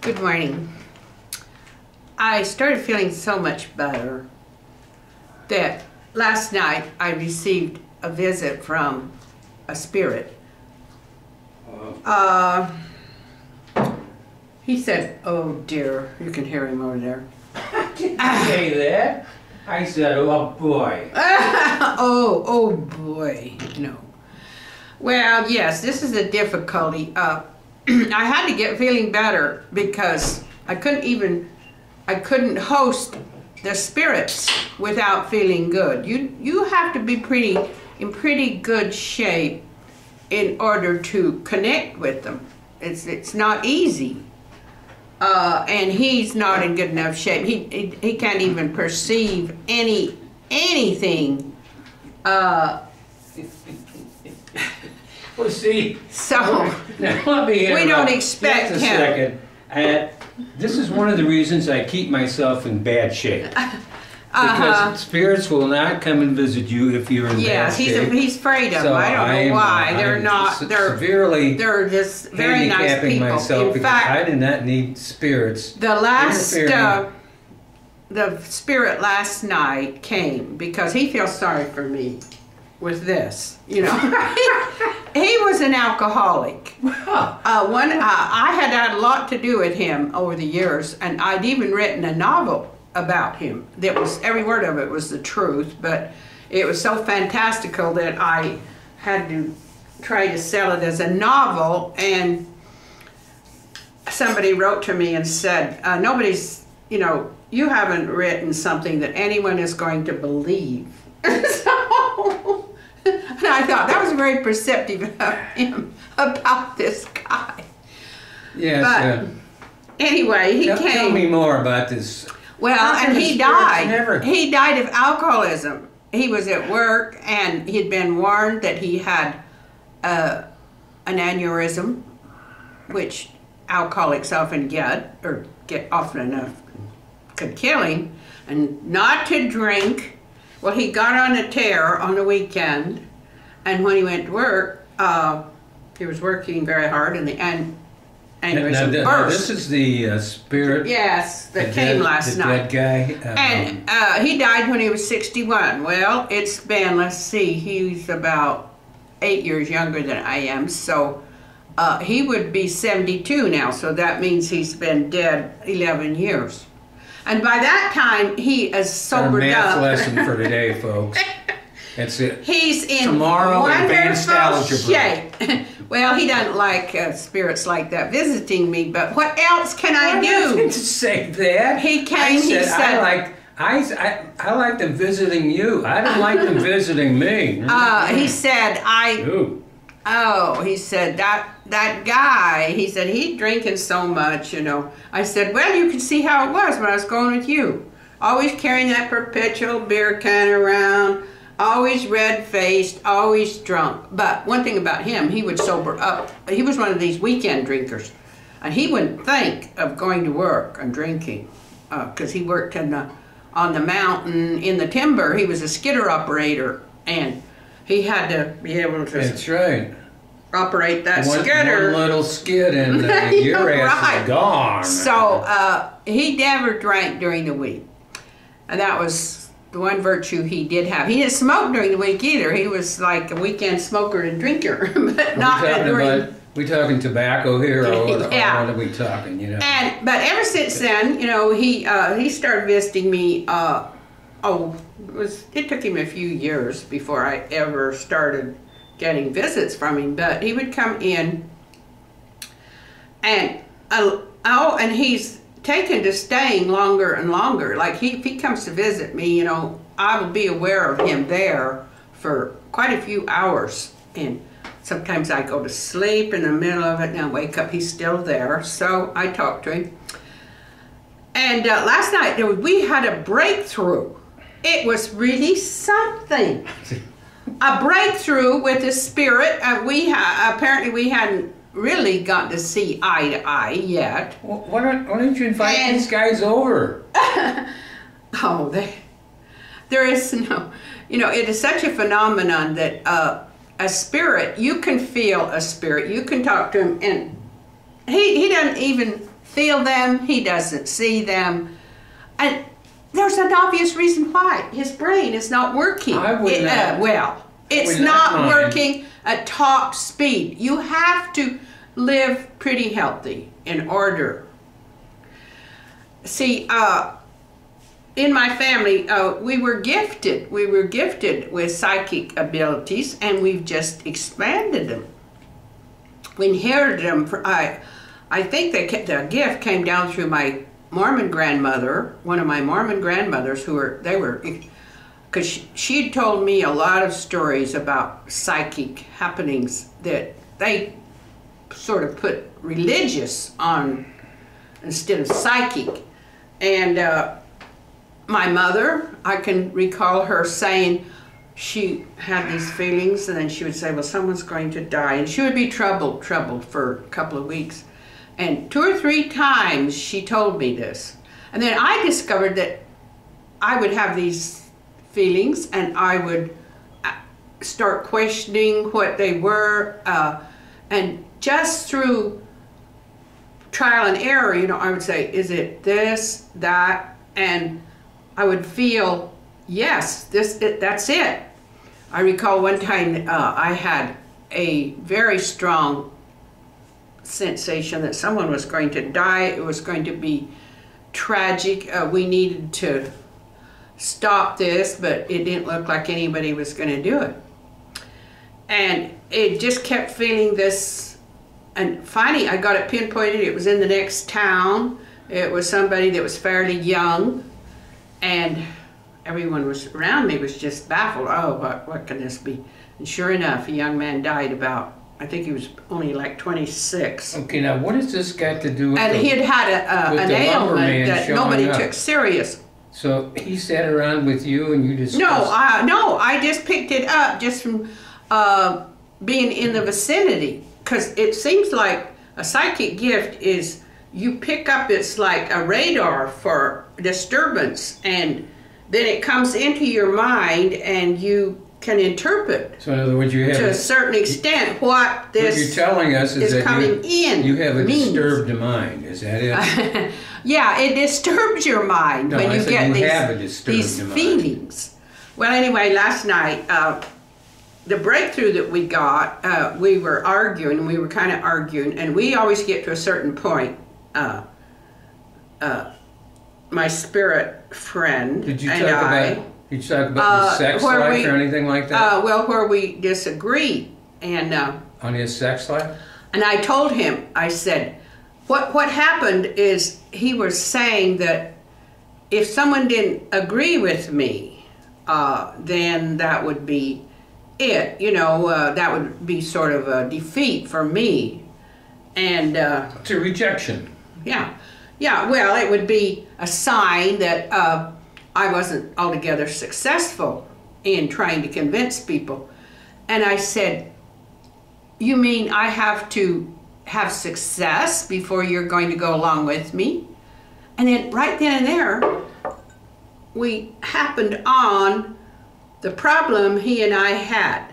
Good morning. I started feeling so much better that last night I received a visit from a spirit. He said, "Oh dear," you can hear him over there. I didn't say that. I said, "Oh boy." oh boy, no. Well, yes, this is a difficulty. I had to get feeling better because I couldn't host the spirits without feeling good. You have to be in pretty good shape in order to connect with them. It's not easy. And he's not in good enough shape. He can't even perceive anything. Well, see, So now let me we don't expect just a him. second. This is one of the reasons I keep myself in bad shape. Because spirits will not come and visit you if you're in bad shape. He's afraid of them. So I don't know why. They're just very nice handicapping people. myself In because fact, I do not need spirits. the spirit last night came because he feels sorry for me with this. You know, he was an alcoholic. I had a lot to do with him over the years, and I'd even written a novel about him. That was, every word of it was the truth, but it was so fantastical that I had to try to sell it as a novel. And somebody wrote to me and said, you haven't written something that anyone is going to believe. And I thought that was very perceptive of him about this guy. Yes. But anyway, he came. Tell me more about this. Well, and he died. He died of alcoholism. He was at work, and he'd been warned that he had an aneurysm, which alcoholics often get, or get often enough, could kill him, and not to drink. Well, he got on a tear on the weekend, and when he went to work, he was working very hard, and the aneurysm burst. Now, this is the spirit. Yes, that came last night. The dead guy. And he died when he was 61. Well, it's been, let's see, he's about 8 years younger than I am, so he would be 72 now, so that means he's been dead 11 years. And by that time, he is sobered up. Math lesson for today, folks. That's it. He's in Tomorrow, advanced wonderful algebra. shape. Well, he doesn't like spirits like that visiting me, but what else can I do? I didn't say that. He came, he said, I like them visiting you. I don't like them visiting me. He said, he said, that guy, he said, he's drinking so much, you know. I said, well, you can see how it was when I was going with you. Always carrying that perpetual beer can around, always red-faced, always drunk. But one thing about him, he would sober up. He was one of these weekend drinkers. And he wouldn't think of going to work and drinking because he worked on the mountain in the timber. He was a skidder operator, and he had to be able to... That's right. Operate that skidder. One little skid and your ass is gone. So he never drank during the week. And that was the one virtue he did have. He didn't smoke during the week either. He was like a weekend smoker and drinker, but not during... We talking tobacco here, or what are we talking, you know? But ever since then, you know, he started visiting me. It took him a few years before I ever started getting visits from him, but he would come in, and and he's taken to staying longer and longer. Like if he comes to visit me, you know, I will be aware of him there for quite a few hours, and sometimes I go to sleep in the middle of it and I wake up, he's still there, so I talk to him. And last night we had a breakthrough. It was really something. A breakthrough with the spirit. Apparently we hadn't really gotten to see eye to eye yet. Why don't you invite these guys over? There is no, you know, it is such a phenomenon that a spirit, you can feel a spirit, you can talk to him, and he doesn't even feel them. He doesn't see them. And there's an obvious reason why. His brain is not working. It's not working at top speed. You have to live pretty healthy in order. See, in my family, we were gifted. We were gifted with psychic abilities, and we've just expanded them. We inherited them. I think the gift came down through my Mormon grandmother, one of my Mormon grandmothers, because she told me a lot of stories about psychic happenings that they sort of put religious on instead of psychic. And my mother, I can recall her saying she had these feelings, and then she would say, well, someone's going to die. And she would be troubled for a couple of weeks. And 2 or 3 times she told me this. And then I discovered that I would have these feelings, and I would start questioning what they were. And just through trial and error, you know, I would say, is it this, that? And I would feel, yes, that's it. I recall one time I had a very strong sensation that someone was going to die. It was going to be tragic. We needed to stop this, but it didn't look like anybody was going to do it. And it just kept feeling this. And finally, I got it pinpointed. It was in the next town. It was somebody that was fairly young. And everyone was around me was just baffled. Oh, what can this be? And sure enough, a young man died about, I think he was only like 26. Okay, now what has this got to do with and he had had an ailment that nobody took serious. So he sat around with you and you discussed... No, I just picked it up just from being in the vicinity. Because it seems like a psychic gift is, you pick up, it's like a radar for disturbance, and then it comes into your mind and you can interpret. So in other words, you have to a certain extent what this what you're telling us is that coming in. You have a disturbed mind. Is that it? Yeah, it disturbs your mind when you get these feelings. Well, anyway, last night, the breakthrough that we got, we were kind of arguing, and we always get to a certain point. My spirit friend Did you talk about his sex life or anything like that? Well, where we disagree, and on his sex life. And I told him, I said, what happened is he was saying that if someone didn't agree with me, then that would be it. You know, that would be sort of a defeat for me, and it's a rejection. Yeah, well, it would be a sign that I wasn't altogether successful in trying to convince people. And I said, you mean I have to have success before you're going to go along with me? And then right then and there, we happened on the problem he and I had.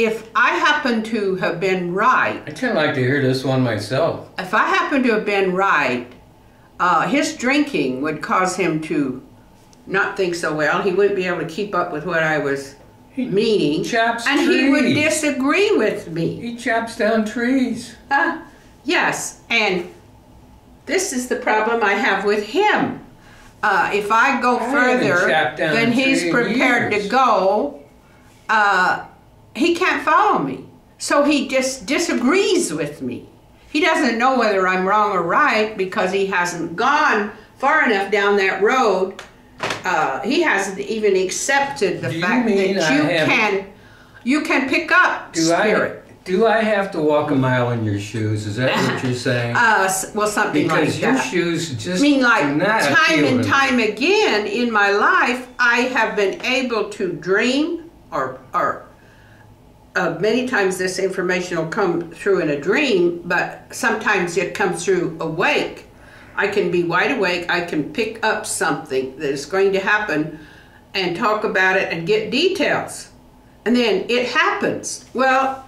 If I happen to have been right... I tend to like to hear this one myself. If I happen to have been right, his drinking would cause him to not think so well. He wouldn't be able to keep up with what I was meaning. And he would disagree with me. He chops down trees. Yes, and this is the problem I have with him. If I go further than he's prepared to go, he can't follow me. So he just disagrees with me. He doesn't know whether I'm wrong or right because he hasn't gone far enough down that road. He hasn't even accepted the fact that you can pick up spirit. Do I have to walk a mile in your shoes? Is that what you're saying? Well, something like that. Because your shoes just time and time again in my life, I have been able to dream, or many times this information will come through in a dream, but sometimes it comes through awake. I can be wide awake, I can pick up something that is going to happen and talk about it and get details. And then it happens. Well,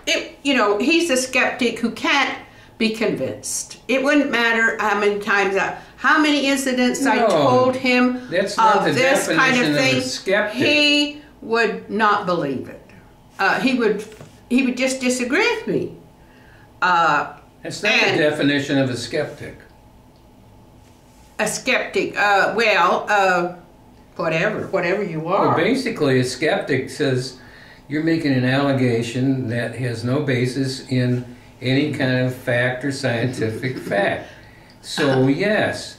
he's a skeptic who can't be convinced. It wouldn't matter how many times, how many incidents I told him of this kind of thing. He would not believe it. He would just disagree with me. That's not the definition of a skeptic. A skeptic, whatever you are. Well, basically, a skeptic says you're making an allegation that has no basis in any kind of fact or scientific fact. So yes,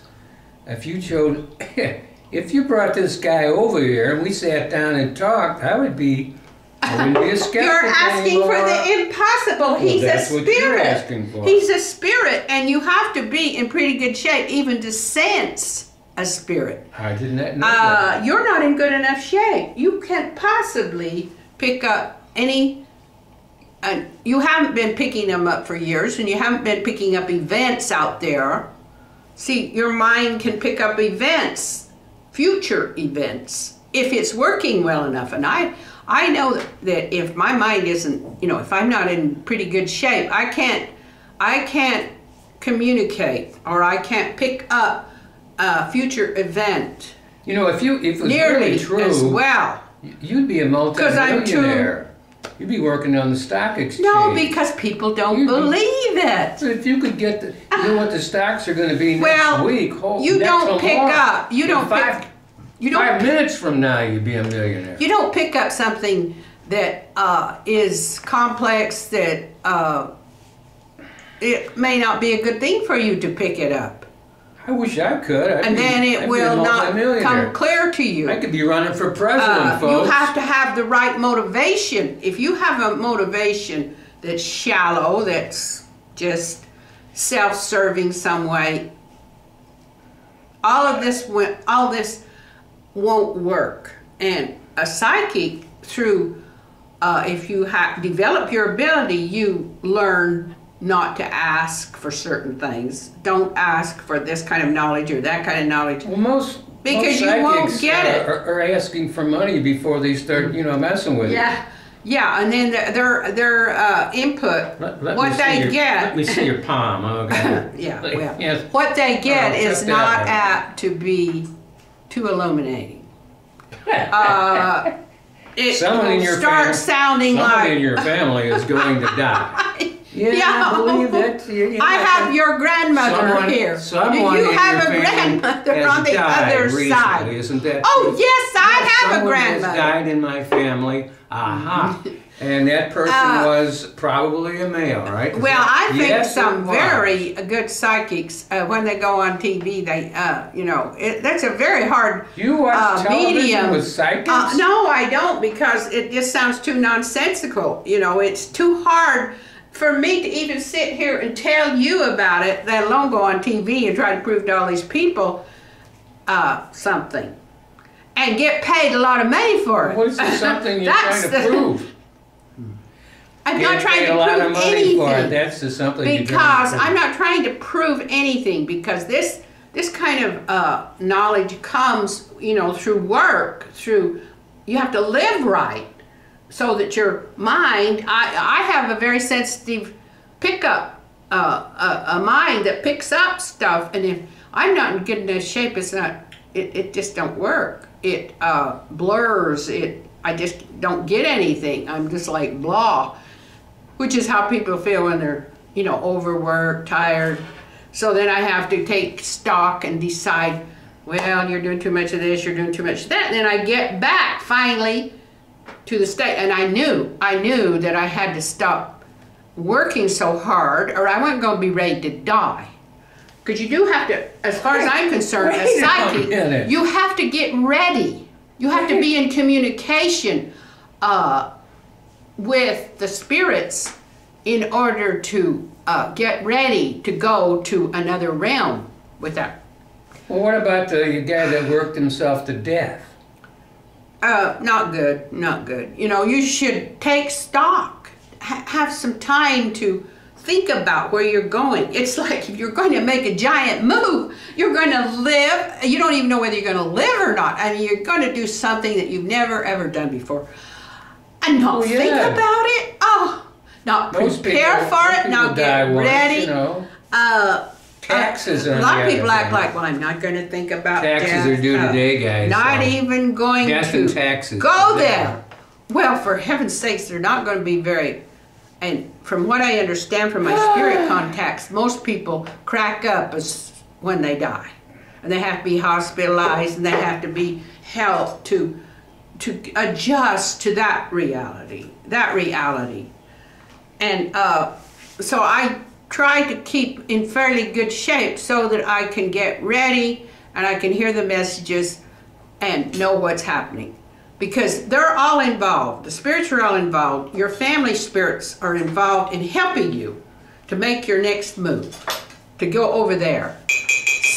if you brought this guy over here and we sat down and talked, I wouldn't be a skeptic. You're asking for the impossible. He's a spirit. What you're asking for. He's a spirit, and you have to be in pretty good shape even to sense a spirit. I did not know that. You're not in good enough shape. You can't possibly pick up any. You haven't been picking them up for years, and you haven't been picking up events out there. See, your mind can pick up events, future events, if it's working well enough. And I know that if my mind isn't, if I'm not in pretty good shape, I can't communicate, or I can't pick up a future event. If it was nearly really true, as well, you'd be a multi-millionaire. You'd be working on the stock exchange. No, because people don't believe it. So if you could get what the stocks are going to be next week. You don't pick up. You don't pick. 5 minutes from now, you'd be a millionaire. You don't pick up something that is complex, that it may not be a good thing for you to pick it up. I wish I could. And then it will not come clear to you. I could be running for president, folks. You have to have the right motivation. If you have a motivation that's shallow, that's just self-serving some way, all this won't work. And a psychic, through if you develop your ability, you learn not to ask for certain things. Don't ask for this kind of knowledge or that kind of knowledge. Well, because you won't get it. Are asking for money before they start, messing with you. Yeah, and then their input, what they get. Let me see your palm. Okay. Yes. What they get is not apt to be too illuminating. Someone in your family is going to die. I believe it. I have your grandmother here. You have a grandmother on the other side. Isn't that true? Yes, I have a grandmother. Someone has died in my family. Aha. And that person was probably a male, right? Well, I think some very good psychics, when they go on TV, they, that's a very hard You watch television medium. With psychics? No, I don't, because it just sounds too nonsensical. It's too hard for me to even sit here and tell you about it, let alone go on TV and try to prove to all these people something. And get paid a lot of money for it. What is something you're trying to prove? I'm not trying to prove anything. That's the something. Because I'm not trying to prove anything, because this kind of knowledge comes, through work, you have to live right, so that your mind. I have a very sensitive pickup, a mind that picks up stuff, and if I'm not in good enough shape, it just don't work. It blurs. I just don't get anything. I'm just like blah. Which is how people feel when they're, overworked, tired. So then I have to take stock and decide, well, you're doing too much of this, you're doing too much of that. And then I get back finally to the state, and I knew that I had to stop working so hard, or I wasn't going to be ready to die. Because you do have to, as far as I'm concerned, as psychic, you have to get ready. You have to be in communication with the spirits in order to get ready to go to another realm with that. Well, what about the guy that worked himself to death? Not good, not good. You should take stock. Have some time to think about where you're going. It's like if you're going to make a giant move, you're going to live. You don't even know whether you're going to live or not. I mean, you're going to do something that you've never, ever done before. And not think about it? Oh, not Most prepare people- for most it, not people die get once, ready. You know. Taxes A on lot the of people other act thing. like, well, I'm not going to think about Taxes death. are due today, guys. Not so. even going Death to and taxes. go there. Well, for heaven's sakes, they're not going to be very. And from what I understand from my spirit contacts, most people crack up when they die, and they have to be hospitalized, and they have to be helped to adjust to that reality. And so I try to keep in fairly good shape so that I can get ready and I can hear the messages and know what's happening. Because they're all involved. The spirits are all involved. Your family spirits are involved in helping you to make your next move, to go over there.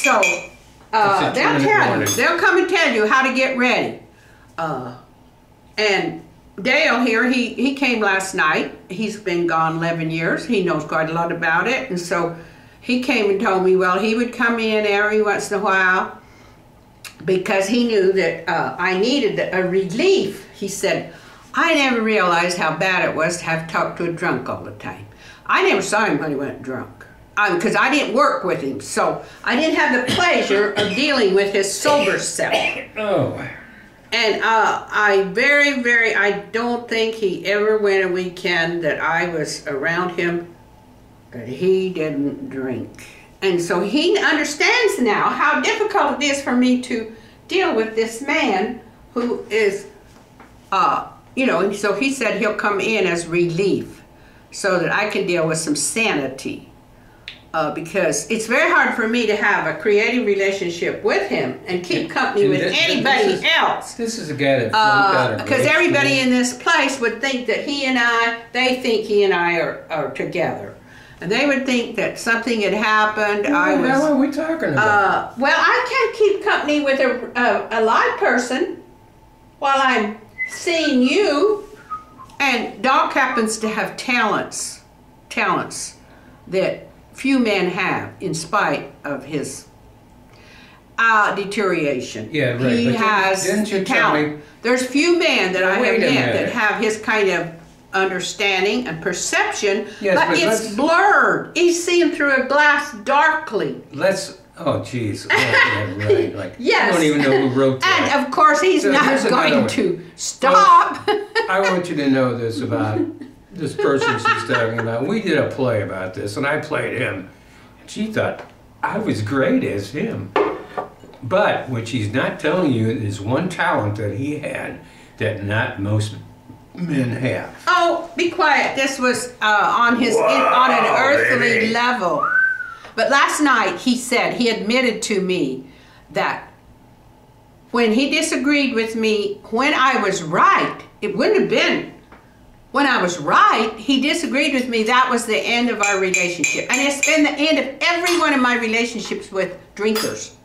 So they'll tell you. They'll come and tell you how to get ready. And Dale here, he came last night. He's been gone 11 years. He knows quite a lot about it. And so he came and told me, well, he would come in every once in a while because he knew that I needed a relief. He said, I never realized how bad it was to have to talk to a drunk all the time. I never saw him when he went drunk because I didn't work with him. So I didn't have the pleasure of dealing with his sober self. Oh. And I don't think he ever went a weekend that I was around him that he didn't drink. And so he understands now how difficult it is for me to deal with this man who is, and so he said he'll come in as relief so that I can deal with some sanity. Because it's very hard for me to have a creative relationship with him and keep company with anybody else. This is a guy that flunked out of because grade everybody school. in this place would think that they think he and I are together. And they would think that something had happened. What the hell are we talking about? Well, I can't keep company with a live person while I'm seeing you. And Doc happens to have talents that few men have, in spite of his deterioration. Yeah, right. He has didn't talent. There's few men that I have wait a met minute. that have his kind of understanding and perception, Yes, but but it's blurred. He's seeing through a glass darkly. Oh, geez. Yeah, right. Like, Yes. I don't even know who wrote that. And of course, he's So not here's another going one. to stop. I want you to know this about this person she's talking about. We did a play about this, and I played him. And she thought I was great as him. But what she's not telling you is one talent that he had that not most men have. Oh, be quiet. This was on an earthly level. But last night he admitted to me that when he disagreed with me when I was right, it wouldn't have been when I was right, he disagreed with me. That was the end of our relationship. And it's been the end of every one of my relationships with drinkers.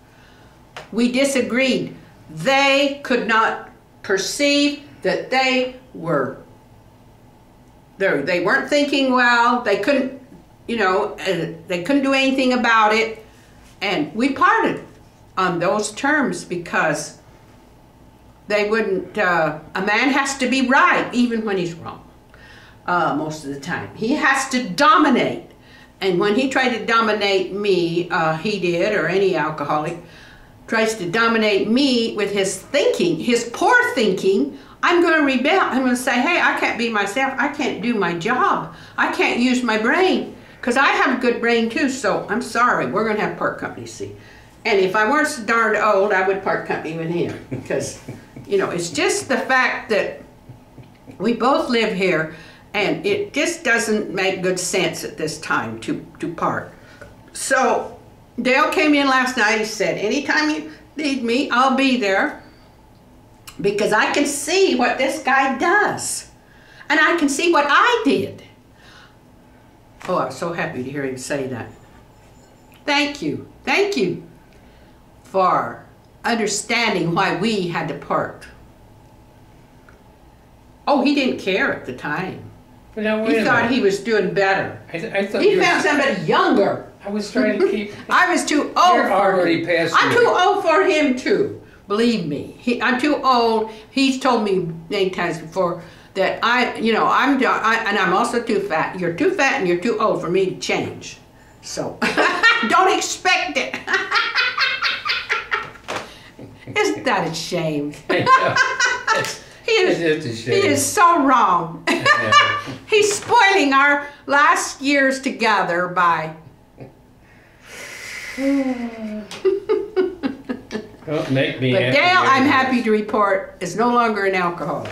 We disagreed. They could not perceive that they weren't thinking well. They couldn't, they couldn't do anything about it. And we parted on those terms because they wouldn't, a man has to be right even when he's wrong. Most of the time. He has to dominate. And when he tried to dominate me, he did, or any alcoholic, tries to dominate me with his thinking, his poor thinking, I'm going to rebel. I'm going to say, hey, I can't be myself. I can't do my job. I can't use my brain. Because I have a good brain too, so I'm sorry. We're going to have part company, see. And if I weren't so darned old, I would part company with him. Because, it's just the fact that we both live here, and it just doesn't make good sense at this time to part. So Dale came in last night. He said, anytime you need me, I'll be there. Because I can see what this guy does. And I can see what I did. Oh, I was so happy to hear him say that. Thank you. Thank you for understanding why we had to part. Oh, he didn't care at the time. But now, He thought he was doing better. I thought He found somebody younger. I was trying to keep... I was too old You're for already him. past I'm your- too old for him too. Believe me. I'm too old. He's told me many times before that and I'm also too fat. You're too fat and you're too old for me to change. So don't expect it. Isn't that a shame? I know. It's just a shame. He is so wrong. He's spoiling our last years together by. Don't make me But happy. Dale, I'm happy to report, is no longer an alcoholic.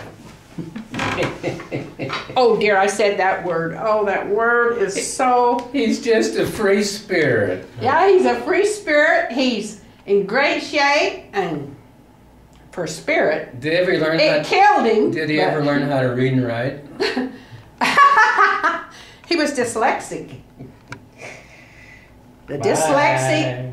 Oh dear, I said that word. Oh, that word is so... He's just a free spirit. Yeah, he's a free spirit. He's in great shape, and for spirit, Did he ever learn it killed him. Did he ever learn how to read and write? He was dyslexic. The Bye. dyslexic.